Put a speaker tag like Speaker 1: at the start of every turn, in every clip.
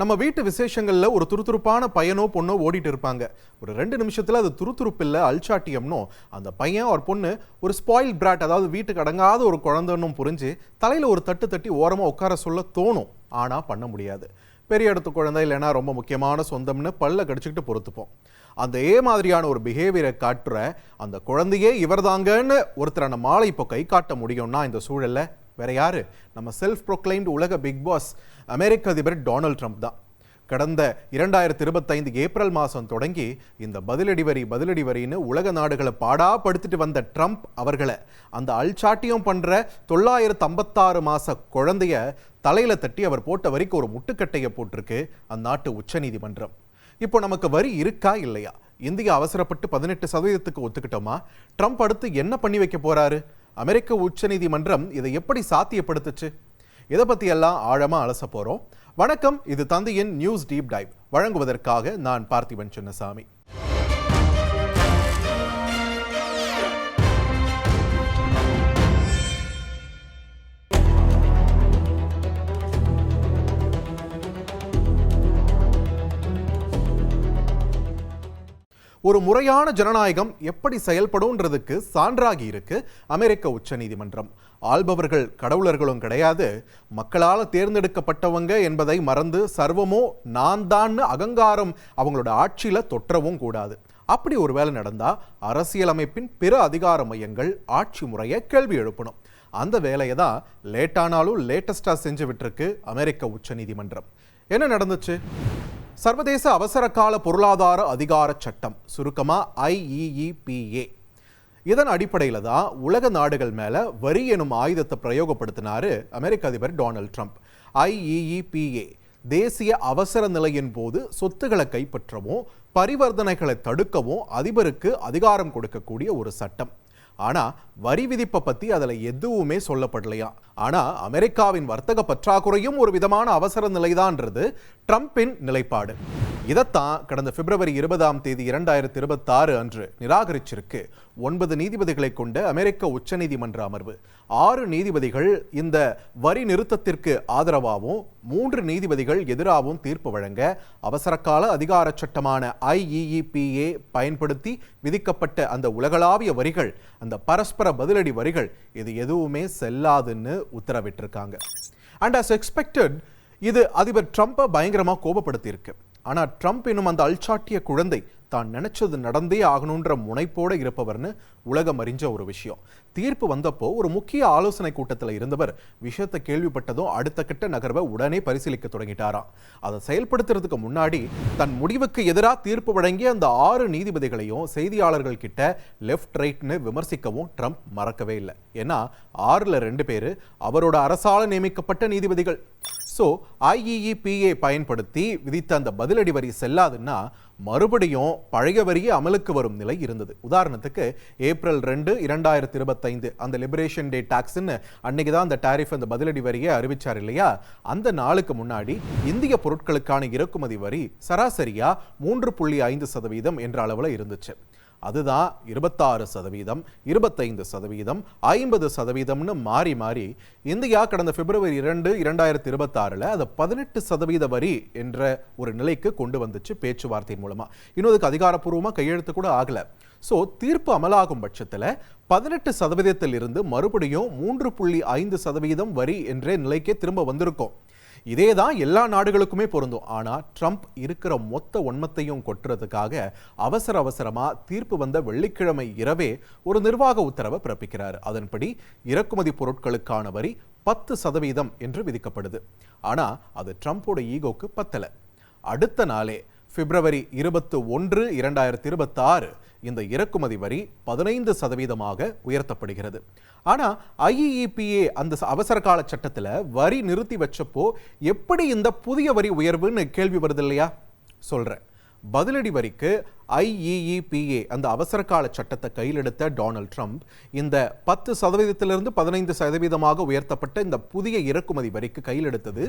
Speaker 1: நம்ம வீட்டு விசேஷங்கள்ல ஒரு துருதுருப்பான பையனோ பொண்ணோ ஓடிட்டு இருப்பாங்க. ஒரு 2 நிமிஷத்துல அது துருதுருப்பு இல்ல அல்சாட்டியம்னோ அந்த பையன் ஒரு பொண்ணு ஒரு ஸ்பாயில் பிராட், அதாவது வீட்டுக்கு அடங்காத ஒரு குழந்தைன்னு புரிஞ்சு தலையில ஒரு தட்டு தட்டி ஓரமா உட்கார சொல்ல தோணும். ஆனா பண்ண முடியாது. பெரிய இடத்து குழந்தை இல்லைன்னா ரொம்ப முக்கியமான சொந்தம்னு பல்ல கடிச்சுக்கிட்டு பொறுத்துப்போம். அந்த மாதிரியான ஒரு பிஹேவியரை காட்டுற அந்த குழந்தையே இவர்தாங்கன்னு ஒருத்தரை நம்மால இப்போ கை காட்ட முடியும்னா இந்த சூழல்ல வேற யாரு? நம்ம செல்ஃப் ப்ரொக்ளைம்டு உலக பிக் பாஸ் அமெரிக்க அதிபர் டொனால்ட் ட்ரம்ப் தான். கடந்த 2025 ஏப்ரல் மாதம் தொடங்கி இந்த பதிலடி வரின்னு உலக நாடுகளை பாடாப்படுத்திட்டு வந்த ட்ரம்ப் அவர்களை அந்த அல்சாட்டியம் பண்ற 956 மாச குழந்தைய தலையில தட்டி அவர் போட்ட வரிக்கு ஒரு முட்டுக்கட்டையை போட்டிருக்கு அந்நாட்டு உச்சநீதிமன்றம். இப்போ நமக்கு வரி இருக்கா இல்லையா? இந்தியா அவசரப்பட்டு 18% ஒத்துக்கிட்டோமா? ட்ரம்ப் அடுத்து என்ன பண்ணி வைக்க போறாரு? அமெரிக்க உச்சநீதிமன்றம் இதை எப்படி சாத்தியப்படுத்துச்சு? இதை பத்தி எல்லாம் ஆழமா அலச போறோம். வணக்கம், இது தந்தையின் நியூஸ் டீப் டைவ். வழங்குவதற்காக நான் பார்த்திபன் சின்னசாமி. ஒரு முறையான ஜனநாயகம் எப்படி செயல்படும்ன்றதுக்கு சான்றாகி இருக்கு அமெரிக்க உச்சநீதிமன்றம். ஆள்பவர்கள் கடவுளர்களும் கிடையாது, மக்களால் தேர்ந்தெடுக்கப்பட்டவங்க என்பதை மறந்து சர்வமோ நான் தான் அகங்காரம் அவங்களோட ஆட்சியில தொற்றவும் கூடாது. அப்படி ஒரு வேலை நடந்தா அரசியலமைப்பின் பிற அதிகார மையங்கள் ஆட்சி முறையை கேள்வி எழுப்பணும். அந்த வேலையை தான் லேட்டானாலும் லேட்டஸ்டா செஞ்சு விட்டுருக்கு அமெரிக்க உச்சநீதிமன்றம். என்ன நடந்துச்சு? சர்வதேச அவசர கால பொருளாதார அதிகார சட்டம், சுருக்கமா IEEPA. இதன் அடிப்படையில் தான் உலக நாடுகள் மேல வரி எனும் ஆயுதத்தை பிரயோகப்படுத்தினாரு அமெரிக்க அதிபர் டொனால்ட் ட்ரம்ப். IEEPA தேசிய அவசர நிலையின் போது சொத்துக்களை கைப்பற்றவும் பரிவர்த்தனைகளை தடுக்கவும் அதிபருக்கு அதிகாரம் கொடுக்கக்கூடிய ஒரு சட்டம். ஆனா வரி விதிப்பை பத்தி அதுல எதுவுமே சொல்லப்படலையா. ஆனா அமெரிக்காவின் வர்த்தக பற்றாக்குறையும் ஒரு விதமான அவசர நிலைதான்றது ட்ரம்பின் நிலைப்பாடு. இதைத்தான் கடந்த பிப்ரவரி 20 2026 அன்று நிராகரிச்சிருக்கு 9 நீதிபதிகளை கொண்ட அமெரிக்க உச்சநீதிமன்ற அமர்வு. 6 நீதிபதிகள் இந்த வரி நிறுத்தத்திற்கு ஆதரவாகவும் 3 நீதிபதிகள் எதிராகவும் தீர்ப்பு வழங்க அவசரகால அதிகார சட்டமான IEEPA பயன்படுத்தி விதிக்கப்பட்ட அந்த உலகளாவிய வரிகள், அந்த பரஸ்பர பதிலடி வரிகள், இது எதுவுமே செல்லாதுன்னு உத்தரவிட்டிருக்காங்க. அண்ட் as expected இது அதிபர் ட்ரம்பை பயங்கரமா கோபப்படுத்தி இருக்கு. ஆனா ட்ரம்ப் என்னும் அந்த அல்சாட்டிய குழந்தை தான் நினைச்சது நடந்தே ஆகணுன்ற முனைப்போட இருப்பவர்னு உலகம் அறிஞ்ச ஒரு விஷயம். தீர்ப்பு வந்தப்போ ஒரு முக்கிய ஆலோசனை கூட்டத்தில் இருந்தவர் விஷயத்தை கேள்விப்பட்டதும் அடுத்த கட்ட நகர்வை உடனே பரிசீலிக்க தொடங்கிட்டாராம். அதை செயல்படுத்துறதுக்கு முன்னாடி தன் முடிவுக்கு எதிராக தீர்ப்பு வழங்கிய அந்த 6 நீதிபதிகளையும் செய்தியாளர்கள் கிட்ட லெஃப்ட் ரைட்னு விமர்சிக்கவும் ட்ரம்ப் மறக்கவே இல்லை. ஏன்னா 6ல் 2 பேர் அவரோட அரசால நியமிக்கப்பட்ட நீதிபதிகள். ஸோ IEEPA பயன்படுத்தி விதித்த அந்த பதிலடி வரி செல்லாதுன்னா மறுபடியும் பழைய வரியே அமலுக்கு வரும் நிலை இருந்தது. உதாரணத்துக்கு ஏப்ரல் 2 2025 அந்த லிபரேஷன் டே டாக்ஸ்ன்னு அன்னைக்கு தான் அந்த டாரிஃப், அந்த பதிலடி வரியை அறிவிச்சார் இல்லையா? அந்த நாளுக்கு முன்னாடி இந்திய பொருட்களுக்கான இறக்குமதி வரி சராசரியா 3.5% என்ற அளவில் இருந்துச்சு. அதுதான் 26%, 25%, 50%ன்னு மாறி மாறி இந்தியா கடந்த பிப்ரவரி 2 2026 அதை 18% வரி என்ற ஒரு நிலைக்கு கொண்டு வந்துச்சு பேச்சுவார்த்தை மூலமா. இன்னும் அதுக்கு அதிகாரப்பூர்வமா கையெழுத்து கூட ஆகல. ஸோ தீர்ப்பு அமலாகும் பட்சத்தில் 18% இருந்து மறுபடியும் 3.5% வரி என்ற நிலைக்கே திரும்ப வந்திருக்கும். இதே தான் எல்லா நாடுகளுக்குமே பொருந்தும். ஆனா ட்ரம்ப் இருக்கிற மொத்த உண்மத்தையும் கொட்டுறதுக்காக அவசரமா தீர்ப்பு வந்த வெள்ளிக்கிழமை இரவே ஒரு நிர்வாக உத்தரவை பிறப்பிக்கிறார். அதன்படி இறக்குமதி பொருட்களுக்கான வரி 10% என்று விதிக்கப்படுது. ஆனா அது ட்ரம்போட ஈகோக்கு பத்தல. அடுத்த நாளே பிப்ரவரி 21 2026 இந்த இறக்குமதி வரி 15% உயர்த்தப்படுகிறது. ஆனா IEEPA அந்த அவசர கால சட்டத்துல வரி நிறுத்தி வச்சப்போ எப்படி இந்த புதிய வரி உயர்வுன்னு கேள்வி வருது இல்லையா? சொல்றேன். பதிலடி வரிக்கு IEEPA அந்த அவசர கால சட்டத்தை கையில் எடுத்த டொனால்ட் ட்ரம்ப் இந்த 10%லிருந்து 15% உயர்த்தப்பட்ட இந்த புதிய இறக்குமதி வரிக்கு கையில் எடுத்தது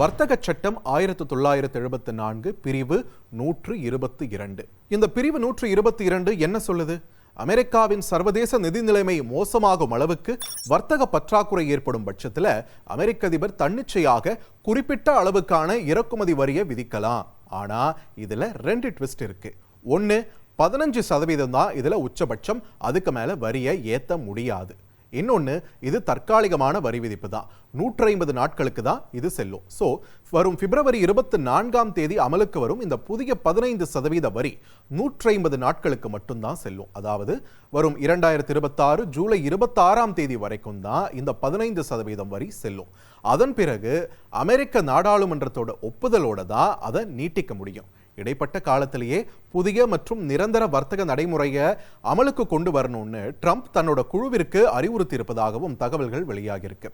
Speaker 1: வர்த்தக சட்டம் 1974 பிரிவு 122. இந்த பிரிவு 122 என்ன சொல்லுது? அமெரிக்காவின் சர்வதேச நிதி நிலைமை மோசமாகும் அளவுக்கு வர்த்தக பற்றாக்குறை ஏற்படும் பட்சத்தில் அமெரிக்க அதிபர் தன்னிச்சையாக குறிப்பிட்ட அளவுக்கான இறக்குமதி வரியை விதிக்கலாம். ஆனா இதுல 2 ட்விஸ்ட் இருக்கு. ஒன்னு, 15% தான் இதுல உச்சபட்சம், அதுக்கு மேல வரியை ஏத்த முடியாது. இன்னொன்று, இது தற்காலிகமான வரி விதிப்பு தான், 150 நாட்களுக்கு தான் இது செல்லும். ஸோ வரும் பிப்ரவரி 24ஆம் தேதி அமலுக்கு வரும் இந்த புதிய 15% வரி 150 நாட்களுக்கு மட்டும்தான் செல்லும். அதாவது வரும் 2026 ஜூலை 26ஆம் தேதி வரைக்கும் தான் இந்த 15% வரி செல்லும். அதன் பிறகு அமெரிக்க நாடாளுமன்றத்தோட ஒப்புதலோட தான் அதை நீட்டிக்க முடியும். இடைப்பட்ட காலத்திலேயே புதிய மற்றும் நிரந்தர வர்த்தக நடைமுறையை அமலுக்கு கொண்டு வரணும்னு ட்ரம்ப் தன்னோட குழுவிற்கு அறிவுறுத்தி இருப்பதாகவும் தகவல்கள் வெளியாகியிருக்கு.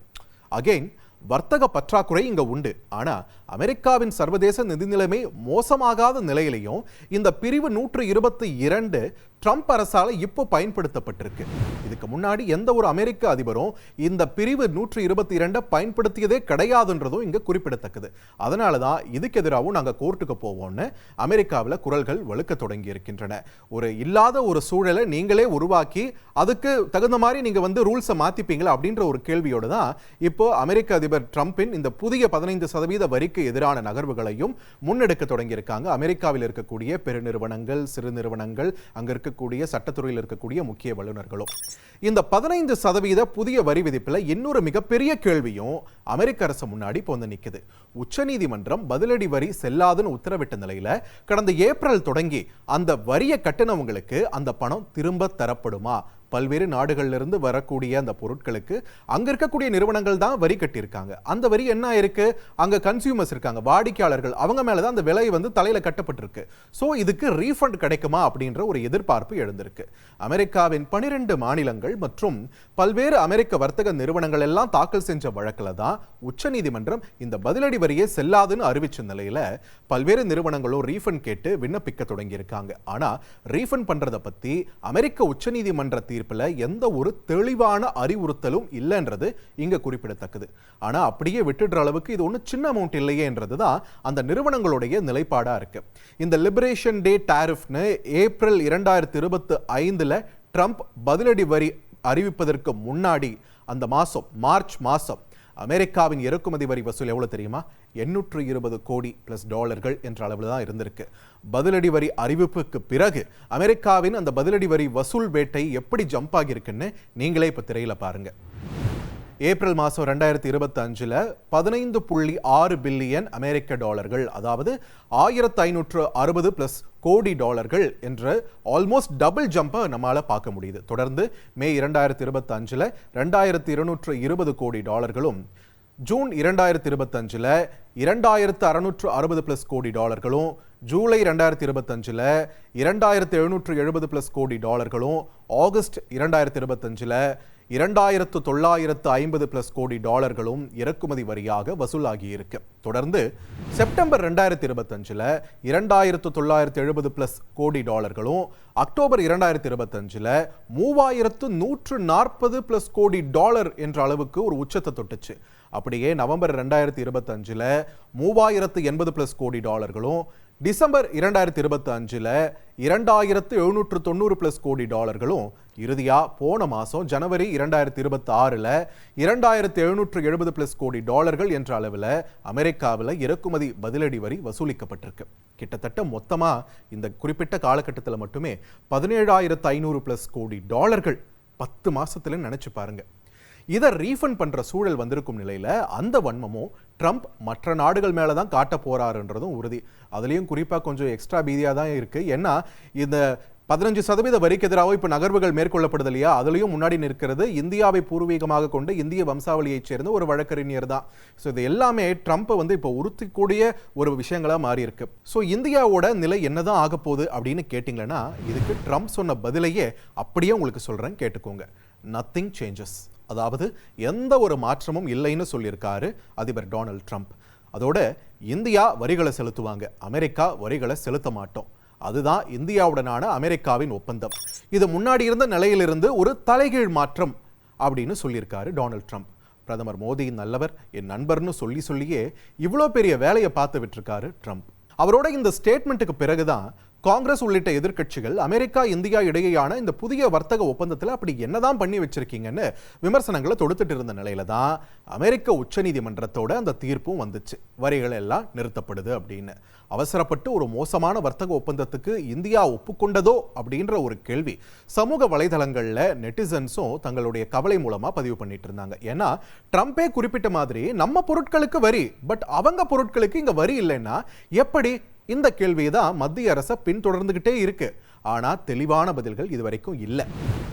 Speaker 1: அகைன், வர்த்தக பற்றாக்குறை இங்க உண்டு. ஆனா அமெரிக்காவின் சர்வதேச நிதி நிலைமை மோசமாகாத நிலையிலையும் இந்த பிரிவு 122 ட்ரம்ப் அரசால இப்போ பயன்படுத்தப்பட்டிருக்கு. இதுக்கு முன்னாடி எந்த ஒரு அமெரிக்க அதிபரும் இந்த பிரிவு 122 பயன்படுத்தியதே கிடையாதுன்றதும் இங்க குறிப்பிடத்தக்கது. அதனாலதான் இதுக்கு எதிராகவும் நாங்க கோர்ட்டுக்கு போவோம்னு அமெரிக்காவில் குரல்கள் வலுக்க தொடங்கி இருக்கின்றன. ஒரு இல்லாத ஒரு சூழலை நீங்களே உருவாக்கி அதுக்கு தகுந்த மாதிரி நீங்க ரூல்ஸை மாத்திப்பீங்களா அப்படின்ற ஒரு கேள்வியோடு தான் இப்போ அமெரிக்க அதிபர் ட்ரம்பின் இந்த புதிய 15% வரிக்கு எதிரான நகர்வுகளையும் முன்னெடுக்க தொடங்கியிருக்காங்க. அமெரிக்காவில் இருக்கக்கூடிய பெருநிறுவனங்கள், சிறு நிறுவனங்கள், அங்க இருக்கக்கூடிய சட்டத்துறையில் இருக்கக்கூடிய முக்கிய வல்லுநர்களும். இந்த 15% புதிய வரி விதிப்பில் இன்னொரு மிகப்பெரிய கேள்வியும் அமெரிக்க அரசு முன்னாடி இப்போ நிக்குது. உச்சநீதிமன்றம் பதிலடி வரி செல்லாதுன்னு உத்தரவிட்ட நிலையில கடந்த ஏப்ரல் தொடங்கி அந்த வரியை கட்டினவங்களுக்கு அந்த பணம் திரும்ப தரப்படுமா? பல்வேறு நாடுகளிலிருந்து வரக்கூடிய அந்த பொருட்களுக்கு அங்க இருக்கக்கூடிய நிறுவனங்கள் தான் வரி கட்டியிருக்காங்க. அந்த வரி என்ன இருக்கு? அங்க கன்சியூமர்ஸ் இருக்காங்க, வாடிக்கையாளர்கள், அவங்க மேலதான் அந்த விலை தலையில கட்டப்பட்டிருக்கு. சோ இதுக்கு ரீஃபண்ட் கிடைக்குமா அப்படின்ற ஒரு எதிர்பார்ப்பு எழுந்திருக்கு. அமெரிக்காவின் 12 மாநிலங்கள் மற்றும் பல்வேறு அமெரிக்க வர்த்தக நிறுவனங்கள் எல்லாம் தாக்கல் செஞ்ச வழக்குல தான் உச்சநீதிமன்றம் இந்த பதிலடி வரியை செல்லாதுன்னு அறிவிச்ச நிலையில பல்வேறு நிறுவனங்களும் ரீஃபண்ட் கேட்டு விண்ணப்பிக்க தொடங்கி இருக்காங்க. ஆனா ரீஃபண்ட் பண்றதை பத்தி அமெரிக்க உச்சநீதிமன்ற தீர்ப்புல எந்த ஒரு தெளிவான அறிவுறுத்தலும் இல்லைன்றது இங்க குறிப்பிடத்தக்கது. ஆனா அப்படியே விட்டுடுற அளவுக்கு இது ஒன்றும் சின்ன அமௌண்ட் இல்லையே என்றதுதான் அந்த நிறுவனங்களுடைய நிலைப்பாடா இருக்கு. இந்த லிபரேஷன் டே டாரிஃப்னு ஏப்ரல் 2025ல ட்ரம்ப் பதிலடி வரி அறிவிப்பதற்கு முன்னாடி அந்த மாசம் மார்ச் மாசம் அமெரிக்காவின் இறக்குமதி வரி வசூல் எவ்வளவு தெரியுமா? 820 கோடி பிளஸ் டாலர்கள் என்ற அளவில் தான் இருந்திருக்கு. பதிலடி வரி அறிவிப்புக்கு பிறகு அமெரிக்காவின் அந்த பதிலடி வரி வசூல் வேட்டை எப்படி ஜம்ப் ஆகியிருக்குன்னு நீங்களே இப்போ திரையில பாருங்க. ஏப்ரல் மாதம் 2025ல் 15.6 பில்லியன் அமெரிக்க டாலர்கள், அதாவது 1560 பிளஸ் கோடி டாலர்கள் என்ற ஆல்மோஸ்ட் டபுள் ஜம்பை நம்மளால பார்க்க முடியுது. தொடர்ந்து மே 2025ல் 2220 கோடி டாலர்களும், ஜூன் 2025ல் 2660 பிளஸ் கோடி டாலர்களும், ஜூலை 2025ல் 2770 பிளஸ் கோடி டாலர்களும், ஆகஸ்ட் 2025ல் 2950 பிளஸ் கோடி டாலர்களும் இறக்குமதி வரியாக வசூலாகி இருக்கு. தொடர்ந்து செப்டம்பர் 2025ல் 2970 பிளஸ் கோடி டாலர்களும், அக்டோபர் 2025ல் 3140 பிளஸ் கோடி டாலர் என்ற அளவுக்கு ஒரு உச்சத்தை தொட்டுச்சு. அப்படியே நவம்பர் 2025ல் 3080 பிளஸ் கோடி டாலர்களும், டிசம்பர் 2025ல் 2790 பிளஸ் கோடி டாலர்களும், இறுதியா போன மாசம் ஜனவரி 2026ல் 2770 பிளஸ் கோடி டாலர்கள் என்ற அளவில் அமெரிக்காவில் இறக்குமதி பதிலடி வரி வசூலிக்கப்பட்டிருக்கு. கிட்டத்தட்ட மொத்தமா இந்த குறிப்பிட்ட காலகட்டத்தில் மட்டுமே 17,500 பிளஸ் கோடி டாலர்கள் 10 மாசத்துல நினைச்சு பாருங்க. இதை ரீஃபண்ட் பண்ற சூழல் வந்திருக்கும் நிலையில அந்த வன்மமும் ட்ரம்ப் மற்ற நாடுகள் மேல தான் காட்ட போறாருன்றதும் உறுதி. அதுலயும் குறிப்பா கொஞ்சம் எக்ஸ்ட்ரா பீதியா தான் இருக்கு. ஏன்னா இந்த 15% வரிக்கு எதிராக இப்போ நகர்வுகள் மேற்கொள்ளப்படுது இல்லையா, அதுலயும் முன்னாடி நிற்கிறது இந்தியாவை பூர்வீகமாக கொண்டு இந்திய வம்சாவளியைச் சேர்ந்த ஒரு வழக்கறிஞர் தான். ஸோ இது எல்லாமே ட்ரம்ப்பை இப்போ உறுத்திக்கூடிய ஒரு விஷயங்களா மாறி இருக்கு. ஸோ இந்தியாவோட நிலை என்னதான் ஆக போகுது அப்படின்னு கேட்டீங்கன்னா, இதுக்கு ட்ரம்ப் சொன்ன பதிலையே அப்படியே உங்களுக்கு சொல்றேன், கேட்டுக்கோங்க. நத்திங் சேஞ்சஸ், அதாவது எந்த ஒரு மாற்றமும் இல்லைன்னு சொல்லியிருக்காரு அதிபர் டொனால்ட் ட்ரம்ப். அதோட இந்தியா வரிகளை செலுத்துவாங்க, அமெரிக்கா வரிகளை செலுத்த மாட்டோம். அதுதான் இந்தியாவுடனான அமெரிக்காவின் ஒப்பந்தம். இது முன்னாடி இருந்த நிலையிலிருந்து ஒரு தலைகீழ் மாற்றம் அப்படின்னு சொல்லியிருக்காரு டொனால்ட் ட்ரம்ப். பிரதமர் மோடியின் நல்லவர், என் நண்பர்னு சொல்லியே இவ்வளோ பெரிய வேலையை பார்த்து விட்டுருக்காரு ட்ரம்ப். அவரோட இந்த ஸ்டேட்மெண்ட்டுக்கு பிறகுதான் காங்கிரஸ் உள்ளிட்ட எதிர்க்கட்சிகள் அமெரிக்கா இந்தியா இடையேயான இந்த புதிய வர்த்தக ஒப்பந்தத்தில் அப்படி என்னதான் பண்ணி வச்சிருக்கீங்கன்னு விமர்சனங்களை தொடுத்துட்டு இருந்த நிலையில தான் அமெரிக்க உச்சநீதிமன்றத்தோட அந்த தீர்ப்பும் வந்துச்சு. வரிகள் எல்லாம் நிறுத்தப்படுது அப்படின்னு. அவசரப்பட்டு ஒரு மோசமான வர்த்தக ஒப்பந்தத்துக்கு இந்தியா ஒப்புக்கொண்டதோ அப்படின்ற ஒரு கேள்வி சமூக வலைதளங்கள்ல நெட்டிசன்ஸும் தங்களுடைய கவலை மூலமா பதிவு பண்ணிட்டு இருந்தாங்க. ஏன்னா ட்ரம்பே குறிப்பிட்ட மாதிரி நம்ம பொருட்களுக்கு வரி, பட் அவங்க பொருட்களுக்கு இங்க வரி இல்லைன்னா எப்படி? இந்த கேள்வியை தான் மத்திய அரசை பின்தொடர்ந்துகிட்டே இருக்கு. ஆனா தெளிவான பதில்கள் இதுவரைக்கும் இல்லை.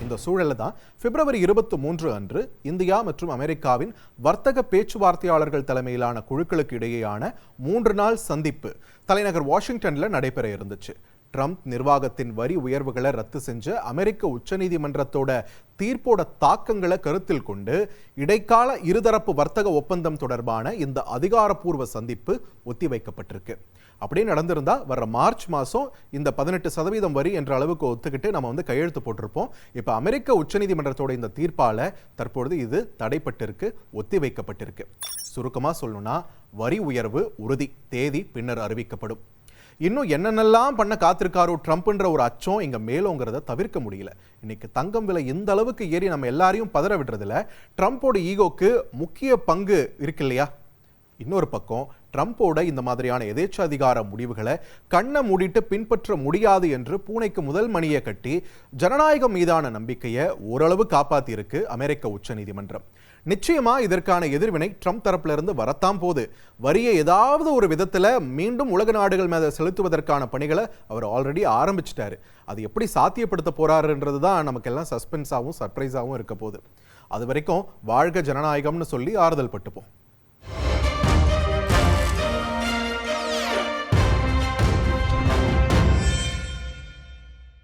Speaker 1: இந்த சூழல்ல தான் பிப்ரவரி 23 அன்று இந்தியா மற்றும் அமெரிக்காவின் வர்த்தக பேச்சுவார்த்தையாளர்கள் தலைமையிலான குழுக்களுக்கு இடையேயான 3 நாள் சந்திப்பு தலைநகர் வாஷிங்டன்ல நடைபெற இருந்துச்சு. ட்ரம்ப் நிர்வாகத்தின் வரி உயர்வுகளை ரத்து செஞ்ச அமெரிக்க உச்சநீதிமன்றத்தோட தீர்ப்போட தாக்கங்களை கருத்தில் கொண்டு இடைக்கால இருதரப்பு வர்த்தக ஒப்பந்தம் தொடர்பான இந்த அதிகாரப்பூர்வ சந்திப்பு ஒத்திவைக்கப்பட்டிருக்கு. அப்படியே நடந்திருந்தா வர்ற மார்ச் மாதம் இந்த 18% வரி என்ற அளவுக்கு ஒத்துக்கிட்டு நம்ம கையெழுத்து போட்டிருப்போம். இப்போ அமெரிக்க உச்சநீதிமன்றத்தோட இந்த தீர்ப்பால தற்பொழுது இது தடைப்பட்டிருக்கு, ஒத்திவைக்கப்பட்டிருக்கு. சுருக்கமாக சொல்லணும்னா வரி உயர்வு உறுதி, தேதி பின்னர் அறிவிக்கப்படும். இன்னும் என்னென்னலாம் பண்ண காத்திருக்காரோ ட்ரம்ப்ன்ற ஒரு அச்சம் இங்க மேலோங்கிறத தவிர்க்க முடியல. இன்னைக்கு தங்கம் விலை இந்த அளவுக்கு ஏறி நம்ம எல்லாரையும் பதற விடுறதுல ட்ரம்போட ஈகோக்கு முக்கிய பங்கு இருக்கு இல்லையா? இன்னொரு பக்கம் ட்ரம்போட இந்த மாதிரியான எதேச்சாதிகார முடிவுகளை கண்ணை மூடிட்டு பின்பற்ற முடியாது என்று பூனைக்கு முதல் மணியை கட்டி ஜனநாயகம் மீதான நம்பிக்கையை ஓரளவு காப்பாத்தி இருக்கு அமெரிக்க உச்சநீதிமன்றம். நிச்சயமா இதற்கான எதிர்வினை ட்ரம்ப் தரப்புல இருந்து வரத்தான் போது. வரியை ஏதாவது ஒரு விதத்துல மீண்டும் உலக நாடுகள் மேல செலுத்துவதற்கான பணிகளை அவர் ஆல்ரெடி ஆரம்பிச்சிட்டாரு. அது எப்படி சாத்தியப்படுத்த போறாருன்றது தான் நமக்கு எல்லாம் சஸ்பென்ஸாகவும் சர்ப்ரைஸாகவும் இருக்க போகுது. அது வரைக்கும் வாழ்க ஜனநாயகம்னு சொல்லி ஆறுதல் பட்டுப்போம்.